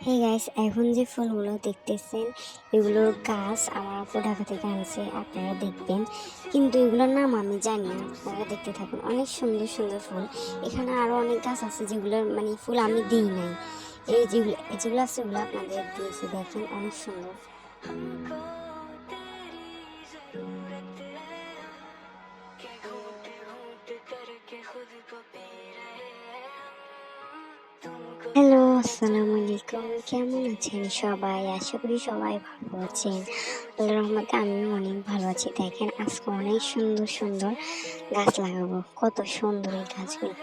Hey guys, এখন যে ফুলগুলো দেখতেছেন এগুলোর গাছ আমার আপু ঢাকা থেকে আনছে, আপনারা দেখবেন। কিন্তু এগুলোর নাম আমি জানি না, আপনারা দেখতে থাকুন। অনেক সুন্দর সুন্দর ফুল। এখানে আরো অনেক গাছ আছে যেগুলোর ফুল আমি দিই নাই। এই যেগুলো যেগুলো আছে ওগুলো আপনাদের দিয়েছি, দেখেন অনেক সুন্দর। হ্যালো, আসসালামু আলাইকুম। কেমন আছেন সবাই? আশা করি সবাই ভালো আছেন। আল্লাহর রহমতে আমিও অনেক ভালো আছি। দেখেন আজকে অনেক সুন্দর সুন্দর গাছ লাগাবো। কত সুন্দর এই গাছগুলো।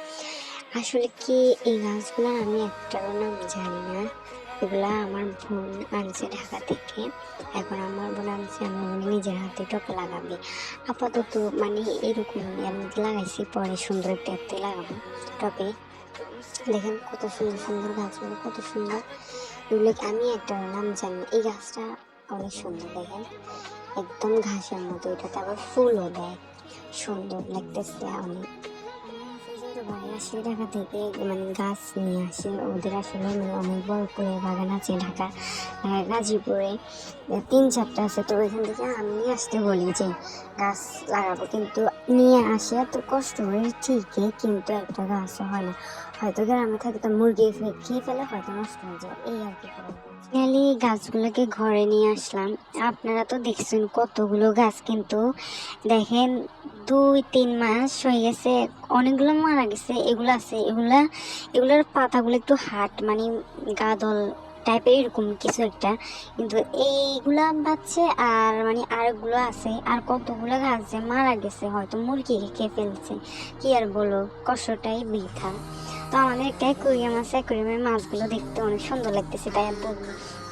আসলে কি, এই গাছগুলো আমি একটারও নাম জানি না। এগুলা আমার বোন আনছে ঢাকা থেকে। এখন আমার বোন আনছে, আমার বোন নিজের হাতে টপে লাগাবে। আপাতত এরকম এর মধ্যে লাগাইছি, পরে সুন্দর একটা এতে লাগাবো টপে। দেখেন কত সুন্দর সুন্দর গাছগুলো, কত সুন্দর। এগুলো আমি একটা নাম জানি। এই গাছটা অনেক সুন্দর, দেখেন একদম ঘাসের মতো। এটাতে আবার ফুলও দেয়, সুন্দর লাগতেছে অনেক। ভাই আসে ঢাকা থেকে, গাছ নিয়ে আসে। ওদের আসলে অনেক বড় ফুলের বাগান আছে ঢাকা গাজীপুরে, 3-4টা আছে। তো ওইখান থেকে আমি নিয়ে আসতে বলি যে গাছ লাগাবো, কিন্তু নিয়ে আসে এত কষ্ট করে ঠিকই, কিন্তু একটা গাছও হয় না। হয়তো গ্রামে থাকে তো মুরগি খেয়ে ফেলে, হয়তো নষ্ট হয়ে যায়, এই আর কি। ফাইনালি গাছগুলোকে ঘরে নিয়ে আসলাম। আপনারা তো দেখছেন কতগুলো গাছ, কিন্তু দেখেন 2-3 মাস হয়ে গেছে, অনেকগুলো মারা গেছে। এগুলো আছে, এগুলোর পাতাগুলো একটু হাট গাদল টাইপের এরকম কিছু একটা, কিন্তু এইগুলা বাচ্চে। আর আরেকগুলো আছে, আর কতগুলো গাছ যে মারা গেছে, হয়তো মুরগি খেয়ে ফেলছে। কি আর বলো, কষ্টটাই বৃথা। তো আমাদের একটা অ্যাকুয়ারিয়াম আছে, অ্যাকুয়ারিয়ামের মাছগুলো দেখতে অনেক সুন্দর লাগতেছে, তাই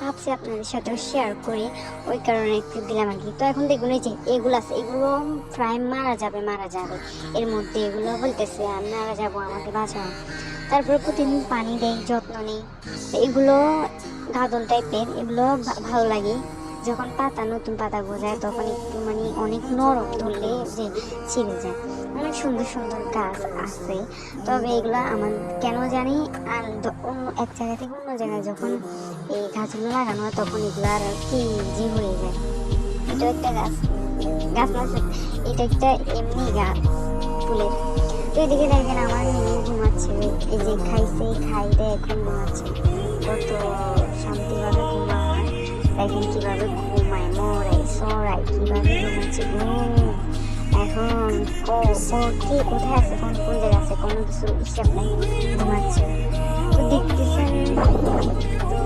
ভাবছি আপনাদের সাথেও শেয়ার করি, ওই কারণে একটু দিলাম আর কি। তো এখন দেখুন এই যে এগুলো আছে, এগুলো প্রায় মারা যাবে এর মধ্যে। এগুলো বলতেছে আমি মারা যাবো, আমাকে বাঁচাও। তারপরে প্রতিদিন পানি দেয়, যত্ন নেই। এগুলো গাদল টাইপের, এগুলো ভালো লাগে। যখন নতুন পাতা গজায় তখন একটু অনেক নরম, ধরলে যে ছিঁড়ে যায়। অনেক সুন্দর সুন্দর গাছ আছে, তবে এগুলা আমার কেন জানি আর অন্য এক জায়গা থেকে অন্য জায়গায় যখন এই গাছগুলো লাগানো হয় তখন এগুলো আর কি যে হয়ে যায়। এটা একটা গাছ, গাছ না, এটা একটা এমনি গাছ ফুলের। তো এদিকে দেখেন আমার মেয়ে ঘুমাচ্ছে, এই যে খাইছে, খাই দেয়, এখন ঘুমাচ্ছে। কত শান্তিভাবে ঘুমায়, দেখেন কিভাবে ঘুমায়, মরাই সরাই কিভাবে ঘুমাচ্ছে। এখন কে কোথায় আছে, কোন কোন জায়গায় আছে, কোনো কিছু হিসাব নাই, ঘুমাচ্ছে। তো দেখতেছেন, তো